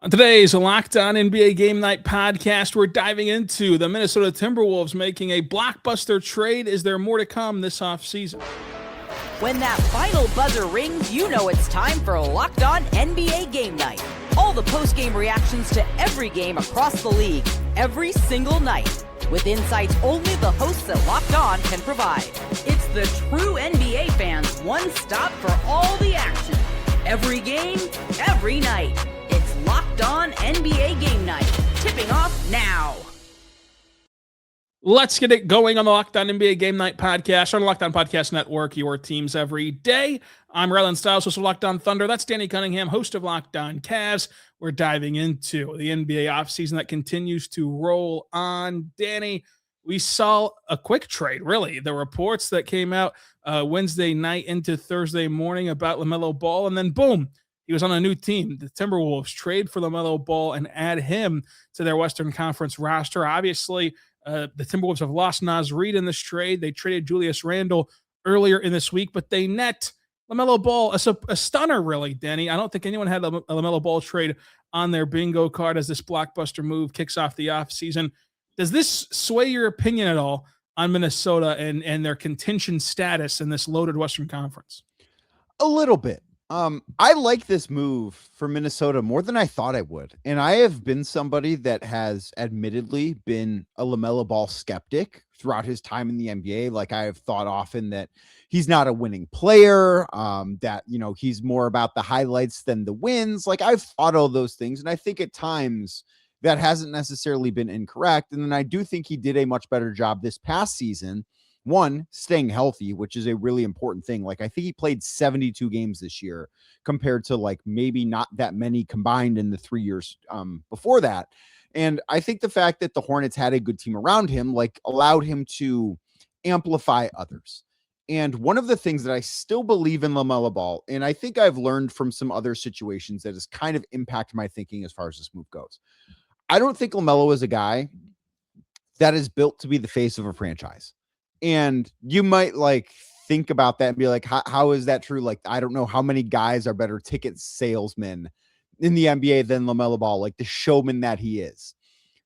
On today's Locked On NBA Game Night podcast, we're diving into the Minnesota Timberwolves making a blockbuster trade. Is there more to come this offseason? When that final buzzer rings, you know it's time for Locked On NBA Game Night. All the post-game reactions to every game across the league, every single night, with insights only the hosts at Locked On can provide. It's the true NBA fans' one stop for all the action. Every game, every night. It's Locked On NBA Game Night. Tipping off now. Let's get it going on the Locked On NBA Game Night podcast on the Locked On Podcast Network, your teams every day. I'm Rylan Stiles, host of Locked On Thunder. That's Danny Cunningham, host of Locked On Cavs. We're diving into the NBA offseason that continues to roll on. Danny, we saw a quick trade, really. The reports that came out Wednesday night into Thursday morning about LaMelo Ball, and then boom, he was on a new team. The Timberwolves trade for LaMelo Ball and add him to their Western Conference roster. Obviously, the Timberwolves have lost Naz Reid in this trade. They traded Julius Randle earlier in this week, but they net LaMelo Ball, a stunner, really, Danny. I don't think anyone had a LaMelo Ball trade on their bingo card as this blockbuster move kicks off the offseason. Does this sway your opinion at all on Minnesota and their contention status in this loaded Western Conference? A little bit. I like this move for Minnesota more than I thought I would. And I have been somebody that has admittedly been a LaMelo Ball skeptic throughout his time in the NBA. Like, I have thought often that he's not a winning player, that, he's more about the highlights than the wins. Like, I've thought all those things. And I think at times that hasn't necessarily been incorrect. And then I do think he did a much better job this past season. One, staying healthy, which is a really important thing. Like, I think he played 72 games this year compared to like maybe not that many combined in the 3 years before that. And I think the fact that the Hornets had a good team around him, like, allowed him to amplify others. And one of the things that I still believe in LaMelo Ball, and I think I've learned from some other situations that has kind of impacted my thinking as far as this move goes. I don't think LaMelo is a guy that is built to be the face of a franchise. And you might like think about that and be like, how is that true? Like, I don't know how many guys are better ticket salesmen in the NBA than LaMelo Ball, like the showman that he is.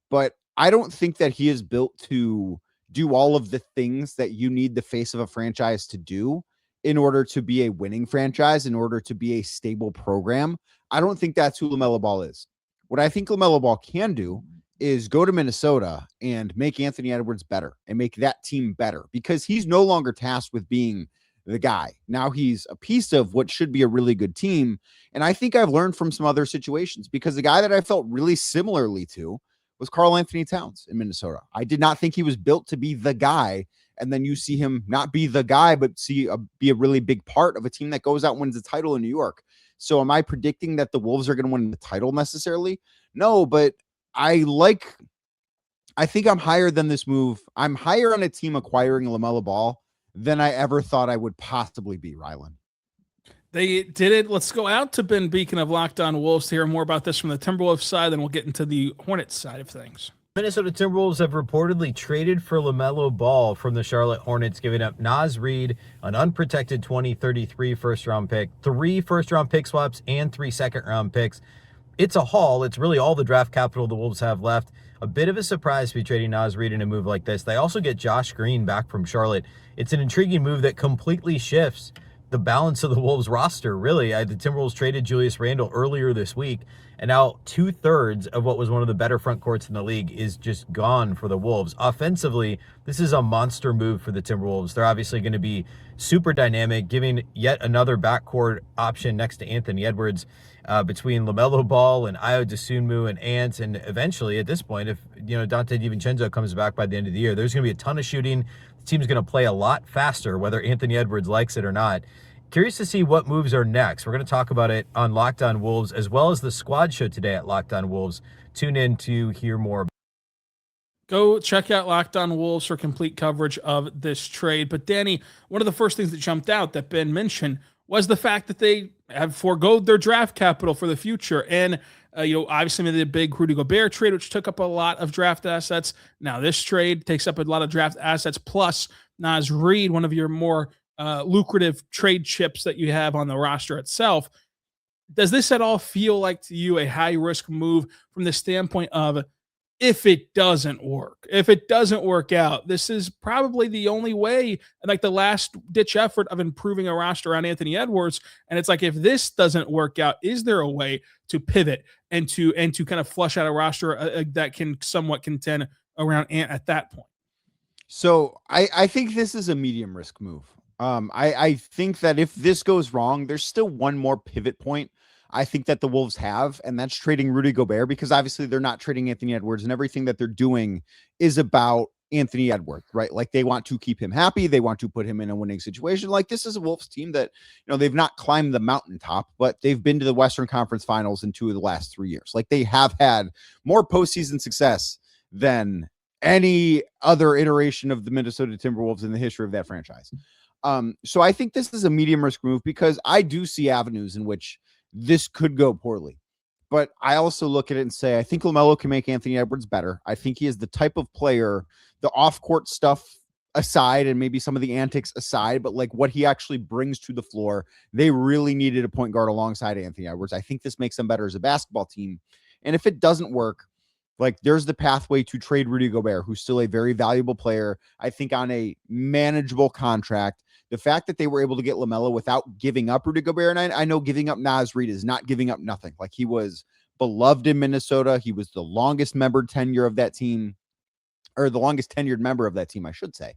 But I don't think that he is built to do all of the things that you need the face of a franchise to do in order to be a winning franchise, in order to be a stable program. I don't think that's who LaMelo Ball is. What I think LaMelo Ball can do is go to Minnesota and make Anthony Edwards better and make that team better, because he's no longer tasked with being the guy. Now he's a piece of what should be a really good team. And I think I've learned from some other situations, because the guy that I felt really similarly to was Karl Anthony Towns in Minnesota. I did not think he was built to be the guy. And then you see him not be the guy, but be a really big part of a team that goes out and wins the title in New York. So am I predicting that the Wolves are going to win the title necessarily? No, but I think I'm higher than this move. I'm higher on a team acquiring LaMelo Ball than I ever thought I would possibly be, Rylan. They did it. Let's go out to Ben Beacon of Locked On Wolves to hear more about this from the Timberwolves side, then we'll get into the Hornets side of things. Minnesota Timberwolves have reportedly traded for LaMelo Ball from the Charlotte Hornets, giving up Naz Reid, an unprotected 2033 first-round pick, 3 first-round pick swaps, and 3 second-round picks. It's a haul. It's really all the draft capital the Wolves have left. A bit of a surprise to be trading Naz Reid in a move like this. They also get Josh Green back from Charlotte. It's an intriguing move that completely shifts the balance of the Wolves roster, really. The Timberwolves traded Julius Randle earlier this week, and now 2/3 of what was one of the better front courts in the league is just gone for the Wolves. Offensively, this is a monster move for the Timberwolves. They're obviously going to be super dynamic, giving yet another backcourt option next to Anthony Edwards, between LaMelo Ball and Ayo Dosunmu and Ant, and eventually at this point, if Dante DiVincenzo comes back by the end of the year, there's going to be a ton of shooting. The team's going to play a lot faster, whether Anthony Edwards likes it or not. Curious to see what moves are next. We're going to talk about it on Locked On Wolves, as well as the squad show today at Locked On Wolves. Tune in to hear more. Go check out Locked On Wolves for complete coverage of this trade. But Danny, one of the first things that jumped out that Ben mentioned was the fact that they have foregoed their draft capital for the future. And, obviously made the big Rudy Gobert trade, which took up a lot of draft assets. Now this trade takes up a lot of draft assets, plus Naz Reid, one of your more lucrative trade chips that you have on the roster itself. does this at all feel like to you a high risk move from the standpoint of if it doesn't work, if it doesn't work out, this is probably the only way, like the last ditch effort of improving a roster on Anthony Edwards. And it's like, if this doesn't work out, is there a way to pivot and to kind of flush out a roster that can somewhat contend around Ant at that point? So I think this is a medium risk move. I think that if this goes wrong, there's still one more pivot point I think that the Wolves have, and that's trading Rudy Gobert, because obviously they're not trading Anthony Edwards, and everything that they're doing is about Anthony Edwards, right? Like, they want to keep him happy. They want to put him in a winning situation. Like, this is a Wolves team that, they've not climbed the mountaintop, but they've been to the Western Conference Finals in 2 of the last 3 years. Like, they have had more postseason success than any other iteration of the Minnesota Timberwolves in the history of that franchise. So I think this is a medium risk move, because I do see avenues in which this could go poorly. But I also look at it and say, I think LaMelo can make Anthony Edwards better. I think he is the type of player, the off-court stuff aside, and maybe some of the antics aside, but like what he actually brings to the floor, they really needed a point guard alongside Anthony Edwards. I think this makes them better as a basketball team. And if it doesn't work, like, there's the pathway to trade Rudy Gobert, who's still a very valuable player, I think, on a manageable contract. The fact that they were able to get LaMelo without giving up Rudy Gobert, and I know giving up Naz Reid is not giving up nothing. Like, he was beloved in Minnesota. He was the longest member tenure of that team, or the longest tenured member of that team, I should say.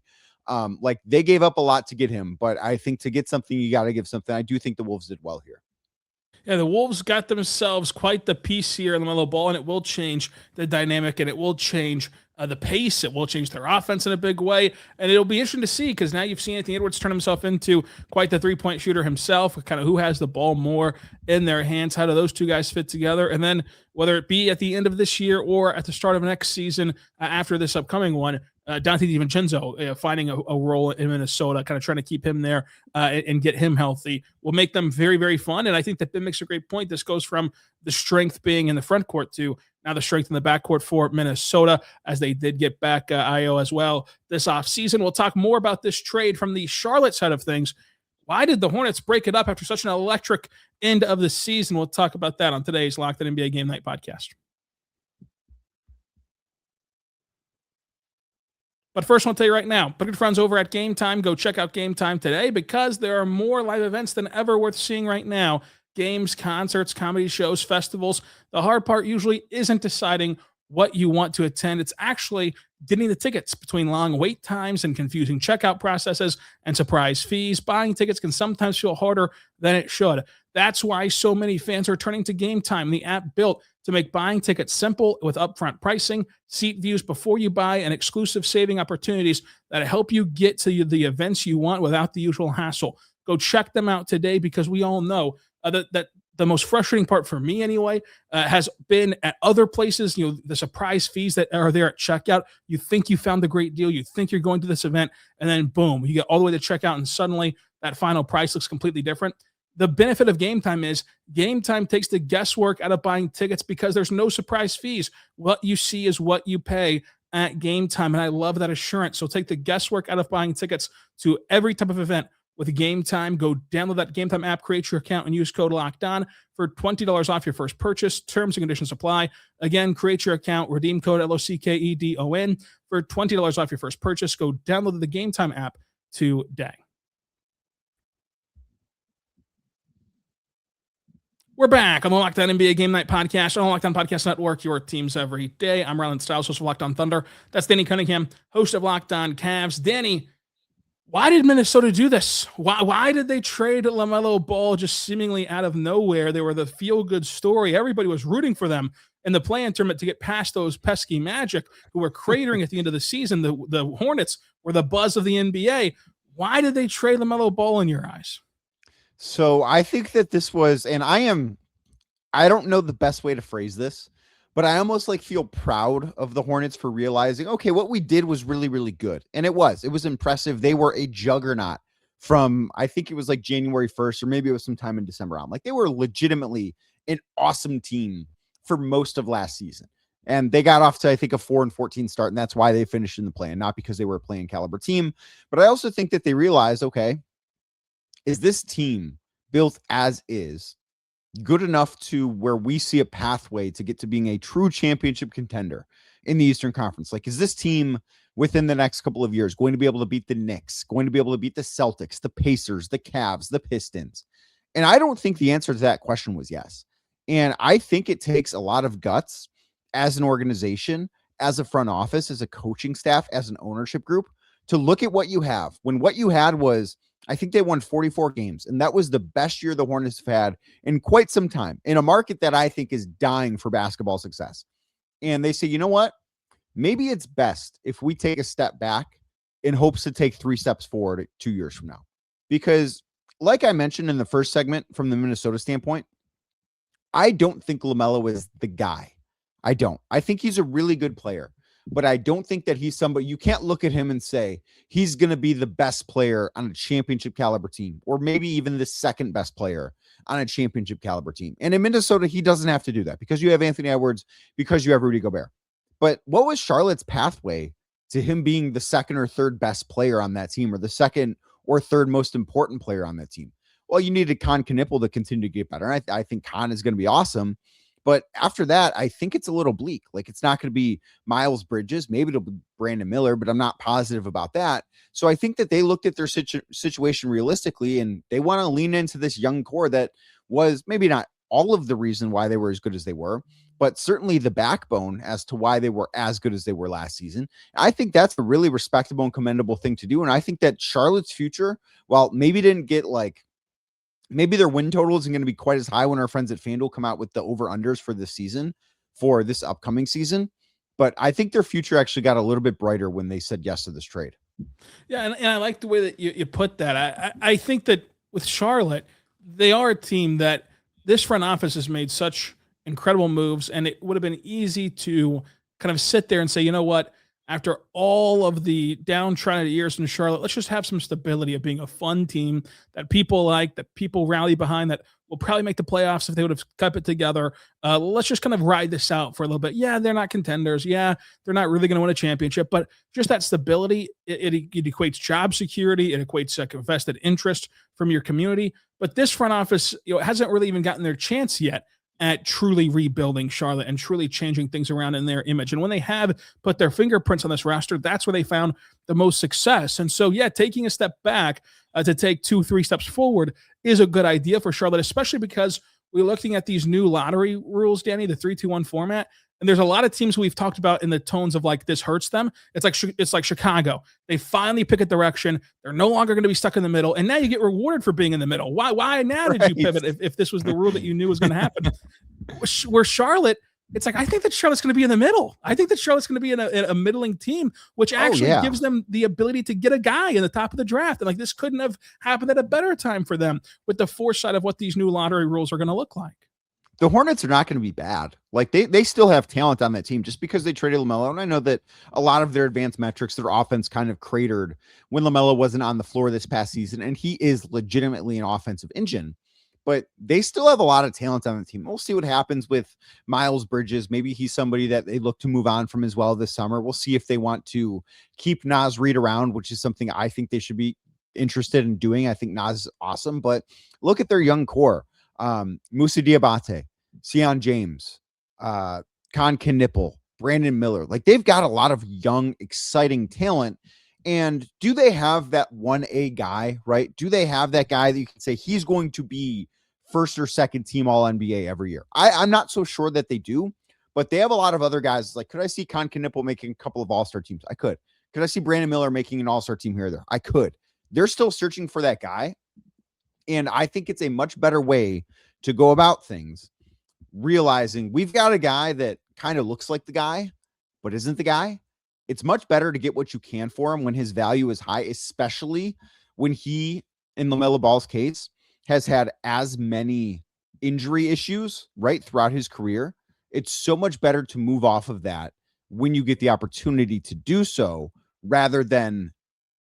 Like, they gave up a lot to get him, but I think to get something, you got to give something. I do think the Wolves did well here. Yeah, the Wolves got themselves quite the piece here in LaMelo Ball, and it will change the dynamic, and it will change the pace. It will change their offense in a big way, and it'll be interesting to see, because now you've seen Anthony Edwards turn himself into quite the three-point shooter himself, kind of who has the ball more in their hands. How do those two guys fit together? And then whether it be at the end of this year or at the start of next season, after this upcoming one, Dante DiVincenzo finding a role in Minnesota, kind of trying to keep him there and get him healthy, will make them very, very fun. And I think that Ben makes a great point. This goes from the strength being in the front court to now the strength in the backcourt for Minnesota, as they did get back Io as well this offseason. We'll talk more about this trade from the Charlotte side of things. Why did the Hornets break it up after such an electric end of the season? We'll talk about that on today's Locked On NBA Game Night podcast. But first, I want to tell you right now, put your friends over at Gametime. Go check out Gametime today, because there are more live events than ever worth seeing right now. Games, concerts, comedy shows, festivals. The hard part usually isn't deciding what you want to attend. It's actually getting the tickets. Between long wait times and confusing checkout processes and surprise fees, buying tickets can sometimes feel harder than it should. That's why so many fans are turning to Gametime, the app built to make buying tickets simple with upfront pricing, seat views before you buy, and exclusive saving opportunities that help you get to the events you want without the usual hassle. Go check them out today, because we all know that the most frustrating part for me anyway has been at other places, the surprise fees that are there at checkout. You think you found the great deal. You think you're going to this event, and then boom, you get all the way to checkout, and suddenly that final price looks completely different. The benefit of Gametime is Gametime takes the guesswork out of buying tickets, because there's no surprise fees. What you see is what you pay at Gametime, and I love that assurance. So take the guesswork out of buying tickets to every type of event with Gametime. Go download that Gametime app, create your account, and use code LOCKEDON for $20 off your first purchase. Terms and conditions apply. Again, create your account, redeem code LOCKEDON for $20 off your first purchase. Go download the Gametime app today. We're back on the Locked On NBA Game Night podcast on the Locked On Podcast Network, your teams every day. I'm Ryland Stiles, host of Locked On Thunder. That's Danny Cunningham, host of Locked On Cavs. Danny, why did Minnesota do this? Why did they trade LaMelo Ball just seemingly out of nowhere? They were the feel-good story. Everybody was rooting for them in the play-in tournament to get past those pesky Magic, who were cratering at the end of the season. The Hornets were the buzz of the NBA. Why did they trade LaMelo Ball in your eyes? So I think that this was, and I don't know the best way to phrase this, but I almost feel proud of the Hornets for realizing, okay, what we did was really, really good. And it was impressive. They were a juggernaut from, I think it was January 1st, or maybe it was sometime in December on. They were legitimately an awesome team for most of last season. And they got off to, I think, a 4-14 start. And that's why they finished in the play, and not because they were a play-in caliber team. But I also think that they realized, okay, is this team built as is good enough to where we see a pathway to get to being a true championship contender in the Eastern Conference? Like, is this team within the next couple of years going to be able to beat the Knicks, going to be able to beat the Celtics, the Pacers, the Cavs, the Pistons? And I don't think the answer to that question was yes. And I think it takes a lot of guts as an organization, as a front office, as a coaching staff, as an ownership group, to look at what you have, when what you had was, I think they won 44 games, and that was the best year the Hornets have had in quite some time, in a market that I think is dying for basketball success. And they say, you know what? Maybe it's best if we take a step back in hopes to take 3 steps forward 2 years from now. Because like I mentioned in the first segment, from the Minnesota standpoint, I don't think LaMelo is the guy. I don't. I think he's a really good player, but I don't think that he's somebody, you can't look at him and say he's going to be the best player on a championship caliber team, or maybe even the second best player on a championship caliber team. And in Minnesota, he doesn't have to do that because you have Anthony Edwards, because you have Rudy Gobert. But what was Charlotte's pathway to him being the second or third best player on that team, or the second or third most important player on that team? Well, you needed Con Knipple to continue to get better. I think Con is going to be awesome. But after that, I think it's a little bleak. Like, it's not going to be Miles Bridges. Maybe it'll be Brandon Miller, but I'm not positive about that. So I think that they looked at their situation realistically, and they want to lean into this young core that was maybe not all of the reason why they were as good as they were, but certainly the backbone as to why they were as good as they were last season. I think that's a really respectable and commendable thing to do. And I think that Charlotte's future, while maybe didn't get maybe their win total isn't going to be quite as high when our friends at FanDuel come out with the over-unders for this season, for this upcoming season. But I think their future actually got a little bit brighter when they said yes to this trade. Yeah, and I like the way that you put that. I think that with Charlotte, they are a team that this front office has made such incredible moves, and it would have been easy to kind of sit there and say, you know what, after all of the downtrodden years in Charlotte, let's just have some stability of being a fun team that people like, that people rally behind, that will probably make the playoffs if they would have kept it together. Let's just kind of ride this out for a little bit. Yeah, they're not contenders. Yeah, they're not really going to win a championship, but just that stability, it equates job security. It equates a vested interest from your community. But this front office, hasn't really even gotten their chance yet at truly rebuilding Charlotte and truly changing things around in their image. And when they have put their fingerprints on this roster, that's where they found the most success. And so, yeah, taking a step back to take 2-3 steps forward is a good idea for Charlotte, especially because we're looking at these new lottery rules, Danny, the 3-2-1 format. And there's a lot of teams we've talked about in the tones of like, this hurts them. It's like Chicago. They finally pick a direction. They're no longer going to be stuck in the middle. And now you get rewarded for being in the middle. Why now did you pivot if this was the rule that you knew was going to happen? Where Charlotte, it's like, I think that Charlotte's going to be in the middle. I think that Charlotte's going to be in a middling team, which actually gives them the ability to get a guy in the top of the draft. And like, this couldn't have happened at a better time for them with the foresight of what these new lottery rules are going to look like. The Hornets are not going to be bad. Like, they still have talent on that team just because they traded LaMelo. And I know that a lot of their advanced metrics, their offense kind of cratered when LaMelo wasn't on the floor this past season. And he is legitimately an offensive engine, but they still have a lot of talent on the team. We'll see what happens with Miles Bridges. Maybe he's somebody that they look to move on from as well this summer. We'll see if they want to keep Naz Reid around, which is something I think they should be interested in doing. I think Naz is awesome, but look at their young core. Moussa Diabate, Sion James, Con Knipple, Brandon Miller. Like, they've got a lot of young, exciting talent. And do they have that 1A guy, right? Do they have that guy that you can say he's going to be first or second team all NBA every year? I'm not so sure that they do, but they have a lot of other guys. Like, could I see Con Knipple making a couple of all-star teams? I could. Could I see Brandon Miller making an all-star team here or there? I could. They're still searching for that guy. And I think it's a much better way to go about things, realizing we've got a guy that kind of looks like the guy, but isn't the guy. It's much better to get what you can for him when his value is high, especially when he, in LaMelo Ball's case, has had as many injury issues, right, throughout his career. It's so much better to move off of that when you get the opportunity to do so, rather than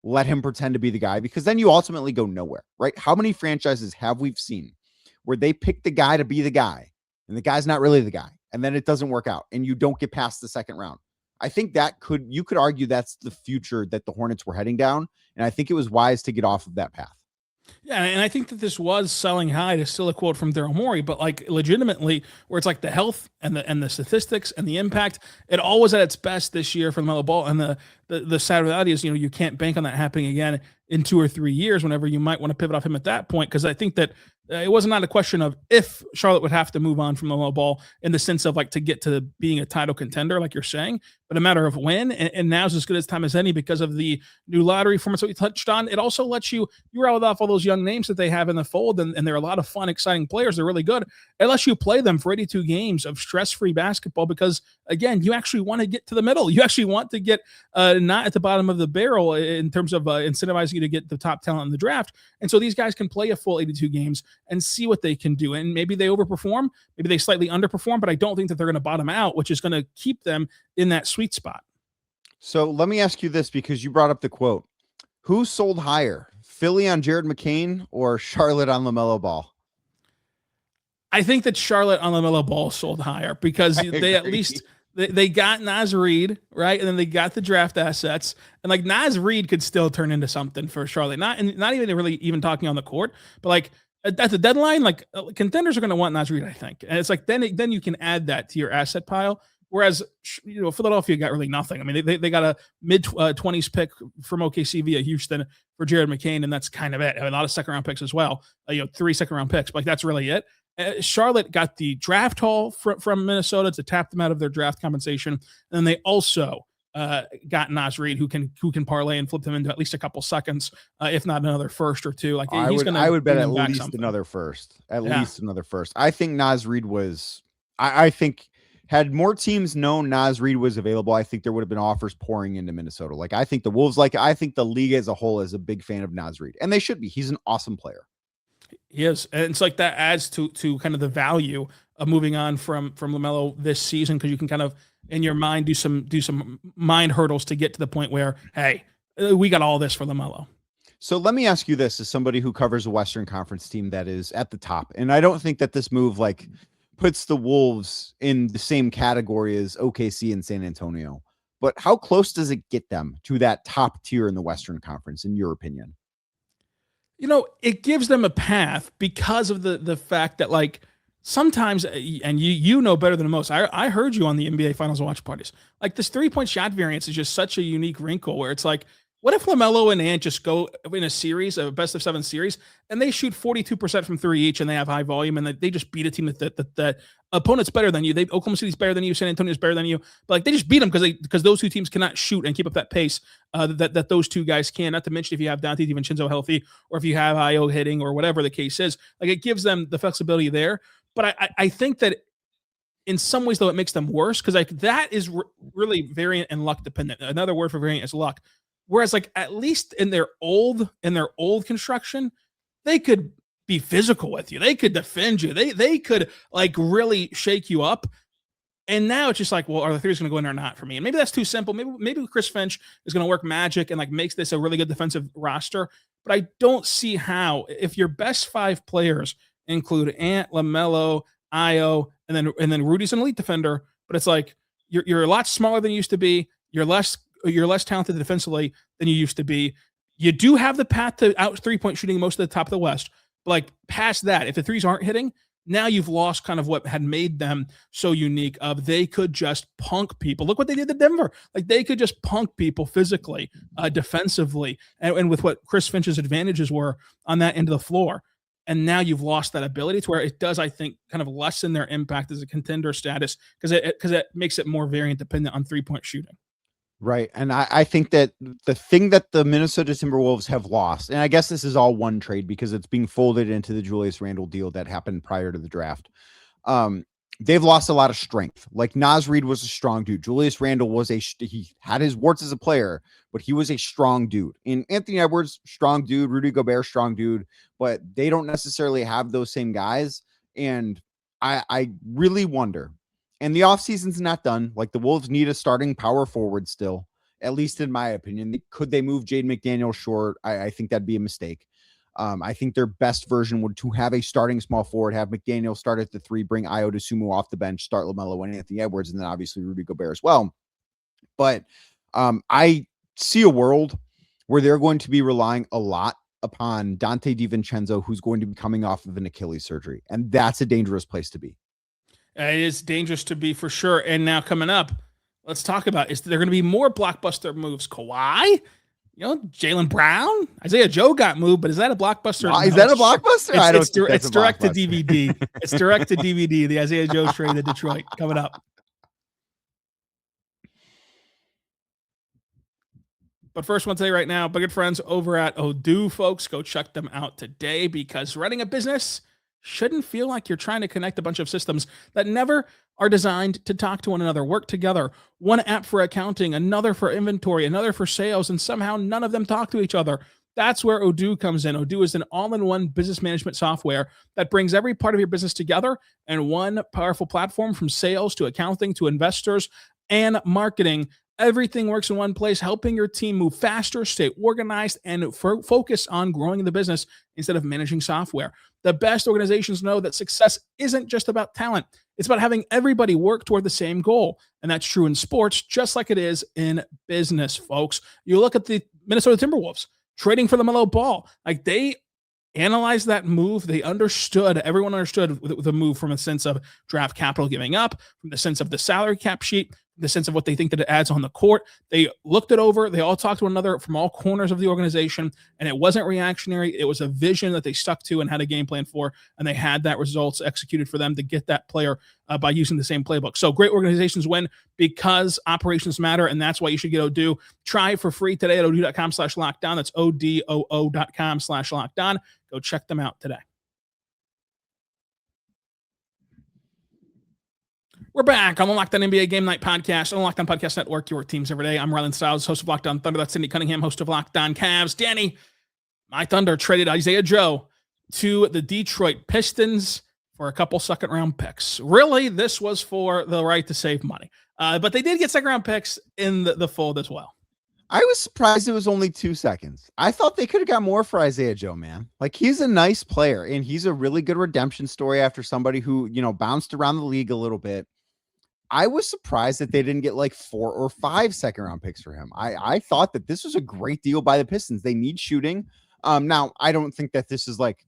let him pretend to be the guy, because then you ultimately go nowhere, right? How many franchises have we seen where they pick the guy to be the guy and the guy's not really the guy, and then it doesn't work out and you don't get past the second round? I think that you could argue that's the future that the Hornets were heading down. And I think it was wise to get off of that path. Yeah, and I think that this was selling high to steal a quote from Daryl Morey, but like legitimately, where it's like the health and the statistics and the impact, it all was at its best this year for LaMelo Ball. And the sad reality is, you can't bank on that happening again in 2 or 3 years. Whenever you might want to pivot off him at that point, because I think that it was not a question of if Charlotte would have to move on from LaMelo Ball in the sense of like to get to being a title contender, like you're saying, but a matter of when. And now's as good as time as any because of the new lottery formats that we touched on. It also lets you rattled off all those young names that they have in the fold, and they're a lot of fun, exciting players. They're really good. It lets you play them for 82 games of stress-free basketball because, again, you actually want to get to the middle. You actually want to get not at the bottom of the barrel in terms of incentivizing you to get the top talent in the draft. And so these guys can play a full 82 games and see what they can do. And maybe they overperform, maybe they slightly underperform, but I don't think that they're going to bottom out, which is going to keep them in that sweet spot. So let me ask you this, because you brought up the quote. Who sold higher, Philly on Jared McCain or Charlotte on LaMelo Ball? I think that Charlotte on LaMelo Ball sold higher because they at least they got Naz Reid, right? And then they got the draft assets. And like Naz Reid could still turn into something for Charlotte. Not even really even talking on the court, but like at the deadline, like contenders are going to want Naz Reid, I think. And it's like then you can add that to your asset pile. Whereas, Philadelphia got really nothing. I mean, they got a mid-20s pick from OKC via Houston for Jared McCain, and that's kind of it. A lot of second-round picks as well. 3 second-round picks, but like, that's really it. Charlotte got the draft haul from Minnesota to tap them out of their draft compensation, and then they also got Naz Reid, who can parlay and flip them into at least a couple seconds, if not another first or two. Like I would bet at least another first. Least another first. I think Naz Reid was. I think. Had more teams known Naz Reid was available, I think there would have been offers pouring into Minnesota. Like I think the Wolves, I think the league as a whole is a big fan of Naz Reid, and they should be. He's an awesome player. He is, and it's like that adds to kind of the value of moving on from LaMelo this season, because you can kind of in your mind do some mind hurdles to get to the point where, hey, we got all this for LaMelo. So let me ask you this, as somebody who covers a Western Conference team that is at the top, and I don't think that this move puts the Wolves in the same category as OKC and San Antonio. But how close does it get them to that top tier in the Western Conference, in your opinion? It gives them a path because of the fact that, like, sometimes, and you know better than most, I heard you on the NBA Finals watch parties. Like, this 3-point shot variance is just such a unique wrinkle where it's like, what if LaMelo and Ant just go in a series, a best of 7 series, and they shoot 42% from 3 each, and they have high volume, and they just beat a team that opponent's better than you. Oklahoma City's better than you, San Antonio's better than you, but like they just beat them because those two teams cannot shoot and keep up that pace that those two guys can. Not to mention if you have Dante DiVincenzo healthy, or if you have Io hitting, or whatever the case is, like it gives them the flexibility there. But I think that in some ways, though, it makes them worse because like that is really variant and luck dependent. Another word for variant is luck. Whereas, like, at least in their old construction, they could be physical with you. They could defend you. They could like really shake you up. And now it's just like, well, are the threes going to go in or not for me? And maybe that's too simple. Maybe Chris Finch is going to work magic and like makes this a really good defensive roster. But I don't see how, if your best 5 players include Ant, LaMelo, Io, and then Rudy's an elite defender, but it's like you're a lot smaller than you used to be. You're less talented defensively than you used to be. You do have the path to out 3-point shooting most of the top of the West. But like past that, if the threes aren't hitting, now you've lost kind of what had made them so unique of they could just punk people. Look what they did to Denver. Like they could just punk people physically, defensively, and with what Chris Finch's advantages were on that end of the floor. And now you've lost that ability to where it does, I think, kind of lessen their impact as a contender status because it makes it more variant dependent on 3-point shooting. Right. And I think that the thing that the Minnesota Timberwolves have lost, and I guess this is all one trade because it's being folded into the Julius Randle deal that happened prior to the draft. They've lost a lot of strength. Like Naz Reid was a strong dude. Julius Randle he had his warts as a player, but he was a strong dude. And Anthony Edwards, strong dude. Rudy Gobert, strong dude. But they don't necessarily have those same guys. And I really wonder. And the offseason's not done. Like the Wolves need a starting power forward still, at least in my opinion. Could they move Jaden McDaniel short? I think that'd be a mistake. I think their best version would to have a starting small forward, have McDaniel start at the 3, bring Io DeSumo off the bench, start LaMelo and Anthony Edwards, and then obviously Rudy Gobert as well. But I see a world where they're going to be relying a lot upon Dante DiVincenzo, who's going to be coming off of an Achilles surgery. And that's a dangerous place to be. It is dangerous to be for sure. And now coming up, let's talk about, is there going to be more blockbuster moves? Kawhi? Jaylen Brown? Isaiah Joe got moved, but is that a blockbuster? Is that a blockbuster? It's direct to DVD. It's direct to DVD. The Isaiah Joe trade to Detroit coming up. But first, one today, right now, my good friends over at Odoo, folks, go check them out today, because running a business shouldn't feel like you're trying to connect a bunch of systems that never are designed to talk to one another, work together. One app for accounting, another for inventory, another for sales, and somehow none of them talk to each other. That's where Odoo comes in. Odoo is an all-in-one business management software that brings every part of your business together in one powerful platform, from sales to accounting to investors and marketing. Everything works in one place, helping your team move faster, stay organized, and focus on growing the business instead of managing software. The best organizations know that success isn't just about talent. It's about having everybody work toward the same goal. And that's true in sports, just like it is in business, folks. You look at the Minnesota Timberwolves trading for LaMelo Ball. Like, they analyzed that move. They understood, everyone understood the move from a sense of draft capital giving up, from the sense of the salary cap sheet, the sense of what they think that it adds on the court. They looked it over. They all talked to one another from all corners of the organization, and it wasn't reactionary. It was a vision that they stuck to and had a game plan for, and they had that results executed for them to get that player by using the same playbook. So great organizations win because operations matter, and that's why you should get Odoo. Try it for free today at odoo.com/lockdown. That's odoo.com/lockdown. Go check them out today. We're back on the Locked On NBA Game Night Podcast on the Locked On Podcast Network, your teams every day. I'm Rylan Stiles, host of Locked On Thunder. That's Cindy Cunningham, host of Locked On Cavs. Danny, my Thunder traded Isaiah Joe to the Detroit Pistons for a couple second-round picks. Really, this was for the right to save money. But they did get second-round picks in the fold as well. I was surprised it was only 2 seconds. I thought they could have got more for Isaiah Joe, man. Like, he's a nice player, and he's a really good redemption story after somebody who, bounced around the league a little bit. I was surprised that they didn't get like 4 or 5 second-round picks for him. I thought that this was a great deal by the Pistons. They need shooting. Now, I don't think that this is like,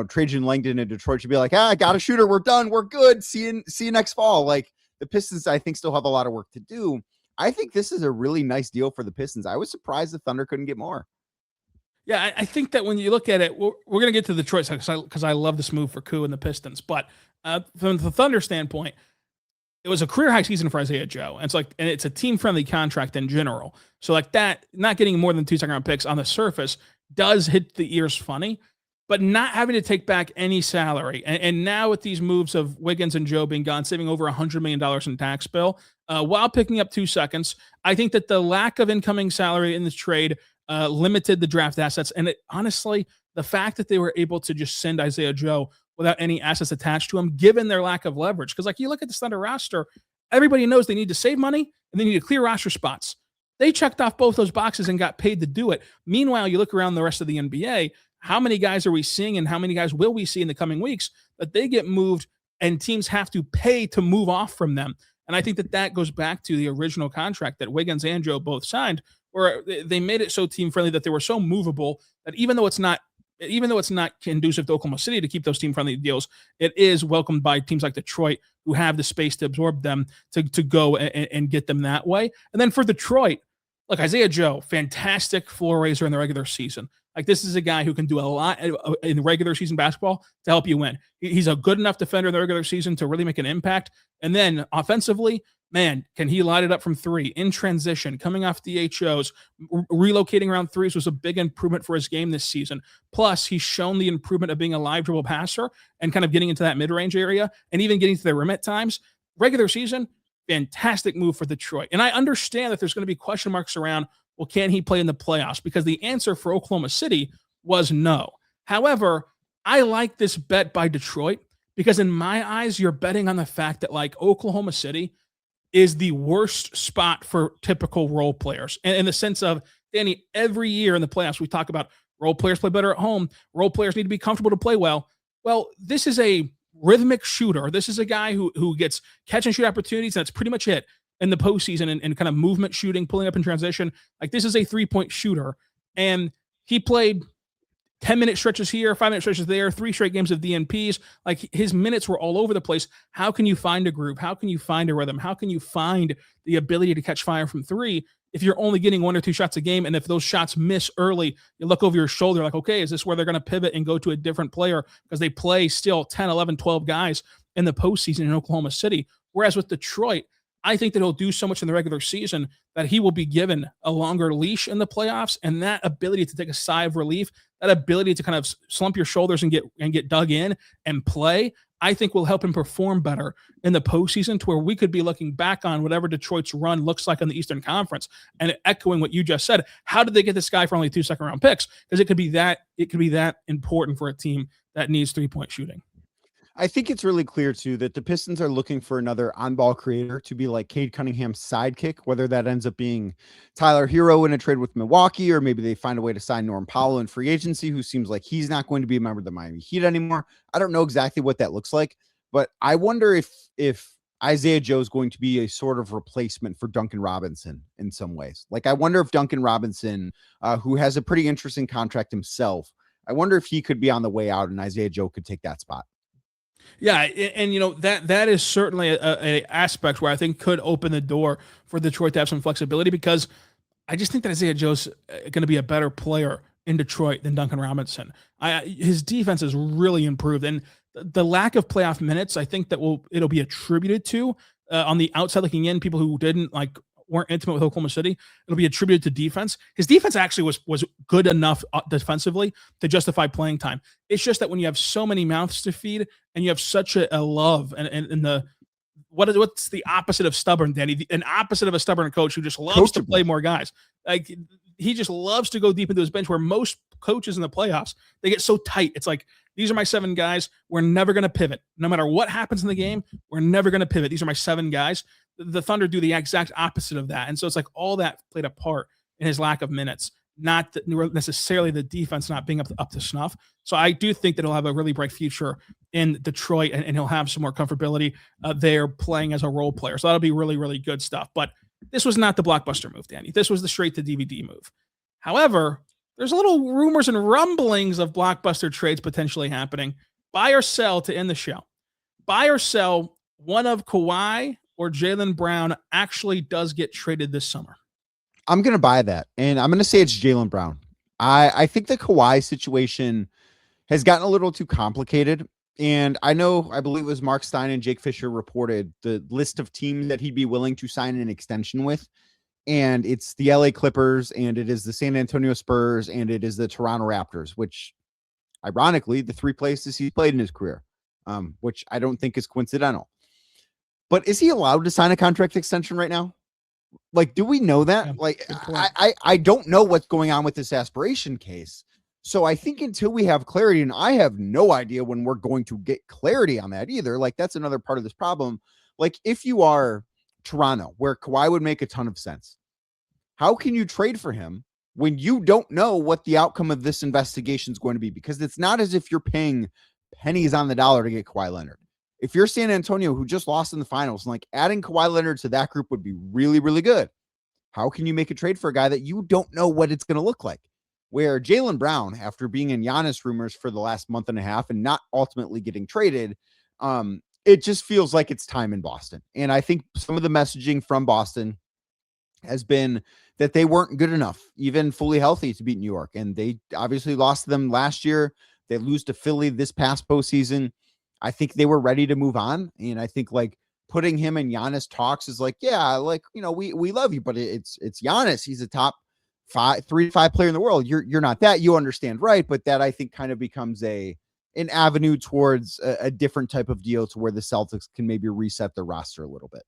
Trajan Langdon in Detroit should be like, I got a shooter. We're done. We're good. See you next fall. Like, the Pistons, I think, still have a lot of work to do. I think this is a really nice deal for the Pistons. I was surprised the Thunder couldn't get more. Yeah, I think that when you look at it, we're going to get to the Detroit because I love this move for Koo and the Pistons. But from the Thunder standpoint, it was a career high season for Isaiah Joe. And it's a team friendly contract in general. So like that, not getting more than 2 second-round picks on the surface does hit the ears funny, but not having to take back any salary. And now with these moves of Wiggins and Joe being gone, saving over $100 million in tax bill, while picking up 2 seconds, I think that the lack of incoming salary in this trade limited the draft assets. And honestly, the fact that they were able to just send Isaiah Joe without any assets attached to him, given their lack of leverage. Because like you look at the Thunder roster, everybody knows they need to save money and they need to clear roster spots. They checked off both those boxes and got paid to do it. Meanwhile, you look around the rest of the NBA, how many guys are we seeing and how many guys will we see in the coming weeks that they get moved and teams have to pay to move off from them? And I think that goes back to the original contract that Wiggins and Joe both signed, where they made it so team friendly that they were so movable that even though it's not conducive to Oklahoma City to keep those team-friendly deals, it is welcomed by teams like Detroit who have the space to absorb them to go and get them that way. And then for Detroit, look, Isaiah Joe, fantastic floor raiser in the regular season. Like, this is a guy who can do a lot in regular season basketball to help you win. He's a good enough defender in the regular season to really make an impact. And then offensively, man, can he light it up from 3 in transition, coming off DHOs, relocating around threes was a big improvement for his game this season. Plus, he's shown the improvement of being a live dribble passer and kind of getting into that mid-range area and even getting to the rim at times. Regular season, fantastic move for Detroit. And I understand that there's going to be question marks around, well, can he play in the playoffs? Because the answer for Oklahoma City was no. However, I like this bet by Detroit because in my eyes, you're betting on the fact that like Oklahoma City is the worst spot for typical role players. And in the sense of, Danny, every year in the playoffs, we talk about role players play better at home. Role players need to be comfortable to play well. Well, this is a rhythmic shooter. This is a guy who gets catch and shoot opportunities. And that's pretty much it in the postseason and kind of movement shooting, pulling up in transition. Like, this is a 3-point shooter. And he played 10-minute stretches here, 5-minute stretches there, 3 straight games of DNPs. Like, his minutes were all over the place. How can you find a group? How can you find a rhythm? How can you find the ability to catch fire from 3 if you're only getting 1 or 2 shots a game? And if those shots miss early, you look over your shoulder like, okay, is this where they're going to pivot and go to a different player because they play still 10, 11, 12 guys in the postseason in Oklahoma City? Whereas with Detroit, I think that he'll do so much in the regular season that he will be given a longer leash in the playoffs, and that ability to take a sigh of relief, that ability to kind of slump your shoulders and get dug in and play, I think will help him perform better in the postseason, to where we could be looking back on whatever Detroit's run looks like in the Eastern Conference and echoing what you just said. How did they get this guy for only 2 second-round picks? Because it could be that important for a team that needs 3-point shooting. I think it's really clear, too, that the Pistons are looking for another on-ball creator to be like Cade Cunningham's sidekick, whether that ends up being Tyler Hero in a trade with Milwaukee, or maybe they find a way to sign Norm Powell in free agency, who seems like he's not going to be a member of the Miami Heat anymore. I don't know exactly what that looks like, but I wonder if Isaiah Joe is going to be a sort of replacement for Duncan Robinson in some ways. Like, I wonder if Duncan Robinson, who has a pretty interesting contract himself, I wonder if he could be on the way out and Isaiah Joe could take that spot. Yeah, and that is certainly a aspect where I think could open the door for Detroit to have some flexibility, because I just think that Isaiah Joe's going to be a better player in Detroit than Duncan Robinson. His defense has really improved, and the lack of playoff minutes, I think that it'll be attributed to on the outside looking in, people who weren't intimate with Oklahoma City. It'll be attributed to defense. His defense actually was good enough defensively to justify playing time. It's just that when you have so many mouths to feed and you have such a love and what's the opposite of stubborn, Danny? An opposite of a stubborn coach who just loves to play more guys. Like, he just loves to go deep into his bench, where most coaches in the playoffs, they get so tight. It's like, these are my 7 guys. We're never going to pivot. No matter what happens in the game, we're never going to pivot. These are my 7 guys. The Thunder do the exact opposite of that. And so it's like all that played a part in his lack of minutes, not necessarily the defense not being up to snuff. So I do think that he'll have a really bright future in Detroit, and he'll have some more comfortability there playing as a role player. So that'll be really, really good stuff. But this was not the blockbuster move, Danny. This was the straight to DVD move. However, there's a little rumors and rumblings of blockbuster trades potentially happening. Buy or sell to end the show. Buy or sell, one of Kawhi or Jaylen Brown actually does get traded this summer. I'm going to buy that, and I'm going to say it's Jaylen Brown. I think the Kawhi situation has gotten a little too complicated, and I believe it was Mark Stein and Jake Fisher reported the list of teams that he'd be willing to sign an extension with, and it's the LA Clippers, and it is the San Antonio Spurs, and it is the Toronto Raptors, which, ironically, the 3 places he's played in his career, which I don't think is coincidental. But is he allowed to sign a contract extension right now? Like, do we know that? Yeah, I don't know what's going on with this aspiration case. So I think until we have clarity, and I have no idea when we're going to get clarity on that either. Like, that's another part of this problem. Like, if you are Toronto, where Kawhi would make a ton of sense, how can you trade for him when you don't know what the outcome of this investigation is going to be? Because it's not as if you're paying pennies on the dollar to get Kawhi Leonard. If you're San Antonio, who just lost in the finals, and like adding Kawhi Leonard to that group would be really, really good. How can you make a trade for a guy that you don't know what it's going to look like? Where Jaylen Brown, after being in Giannis rumors for the last month and a half and not ultimately getting traded, it just feels like it's time in Boston. And I think some of the messaging from Boston has been that they weren't good enough, even fully healthy, to beat New York. And they obviously lost to them last year. They lose to Philly this past postseason. I think they were ready to move on. And I think like putting him in Giannis talks is like, yeah, like, you know, we love you, but it's Giannis. He's a top 3 to 5 player in the world. You're not that, you understand. Right. But that I think kind of becomes an avenue towards a different type of deal to where the Celtics can maybe reset the roster a little bit.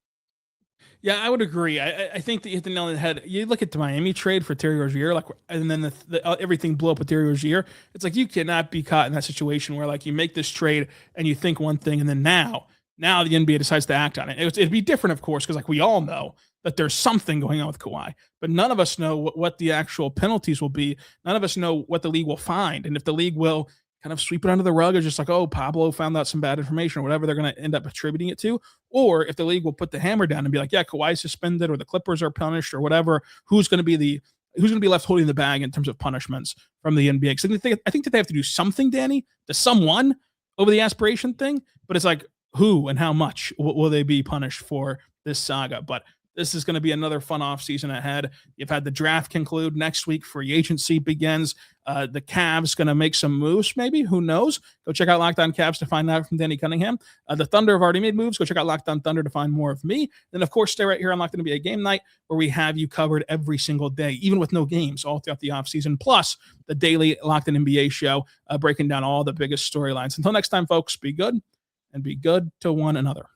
Yeah, I would agree. I think that you hit the nail on the head. You look at the Miami trade for Terry Rozier, like, and then everything blew up with Terry Rozier. It's like you cannot be caught in that situation where like you make this trade and you think one thing, and then now the NBA decides to act on it. It'd be different, of course, because like we all know that there's something going on with Kawhi, but none of us know what the actual penalties will be. None of us know what the league will find, and if the league will kind of sweep it under the rug or just like, oh, Pablo found out some bad information or whatever they're going to end up attributing it to, or if the league will put the hammer down and be like, yeah, Kawhi's suspended or the Clippers are punished or whatever, who's going to be the who's going to be left holding the bag in terms of punishments from the NBA? Because I think that they have to do something, Danny, to someone over the aspiration thing, but it's like, who and how much will they be punished for this saga? But this is going to be another fun offseason ahead. You've had the draft conclude next week. Free agency begins. The Cavs going to make some moves, maybe. Who knows? Go check out Locked On Cavs to find out from Danny Cunningham. The Thunder have already made moves. Go check out Locked On Thunder to find more of me. Then, of course, stay right here on Locked On NBA Game Night, where we have you covered every single day, even with no games, all throughout the offseason, plus the daily Locked On NBA show, breaking down all the biggest storylines. Until next time, folks, be good and be good to one another.